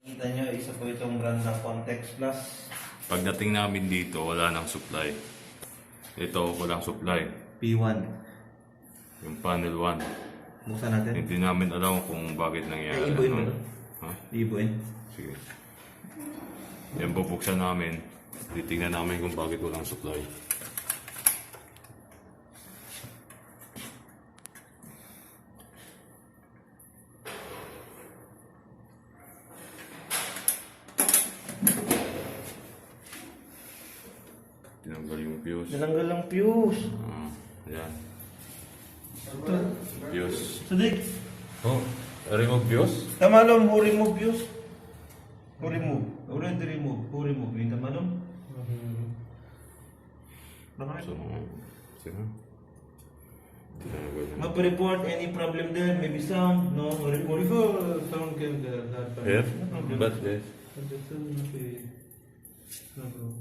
Kita nyo, isa po itong brand ng Context Plus. Pagdating namin dito, wala nang supply. Ito, walang supply. P1. Yung panel 1. Buksan natin. Hindi namin alam kung bakit nangyari. Ibuin mo ito? Ha? Ibuin. Sige. Yan, bubuksan namin. Titingnan namin kung bakit walang supply. Tinanggal yung fuse. Nalanggal ang fuse. Ayan. Ito. Fuse. Sadik. Oh, remove fuse? Tama lang, who remove fuse? Who remove? Already remove. Who remove? Yung tama lang? So, sige. Tinanggal na. Map-report any problem there, maybe sound, no? Report. Before sound came there, that time. Here? No problem. But yes. But the sound must be no problem.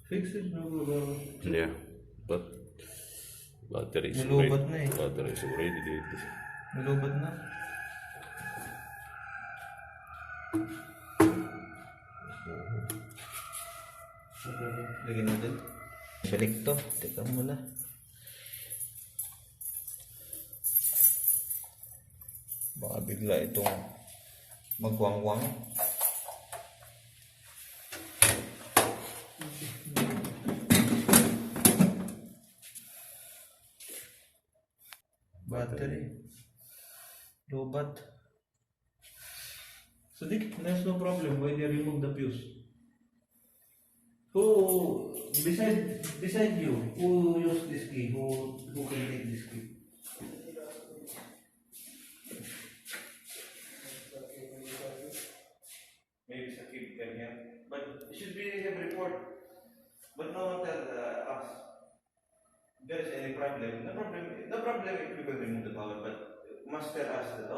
Fix it, no problem. Yeah. But battery is Nilubat ready. na eh. Battery is already dead. Nilubat na. Lagyan natin. Balik to. Teka muna. Baka bigla itong magwangwang. Battery. Lobat. So there's no problem when you remove the fuse. Who beside you? Who use this key? Who can take this key? Maybe it's a key can here, but it should be in the report. But no one tell us. If there is any problem. No problem if you can remove the power, but must tell us that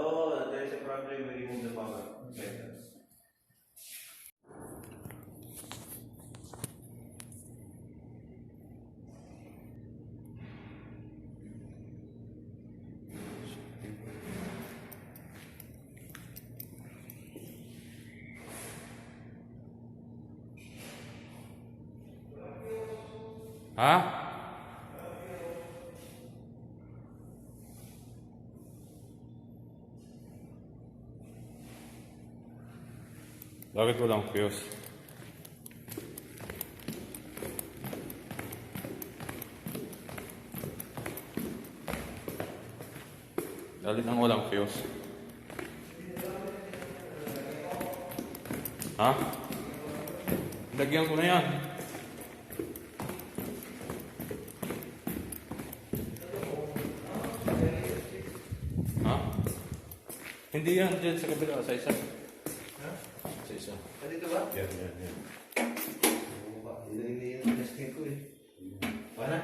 there is a problem. We remove the power. Okay. Ha? Bakit walang fuse? Dalit ang walang fuse. Ha? Lagyan ko na yan. Ha? Hindi yan. Diyan sa kabila. Sa isa. Ha? Sa isa. Dito ba? Yan. Ini yung testing ko eh. Paano?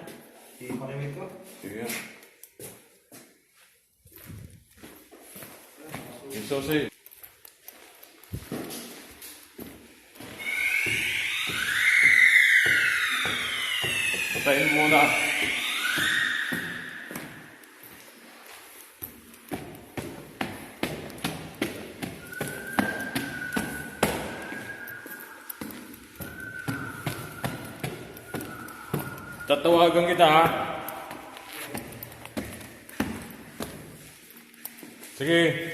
I-connect ko? Sige yan. Yung sausage. Patayin muna. Tatawagan kita ha. Sige.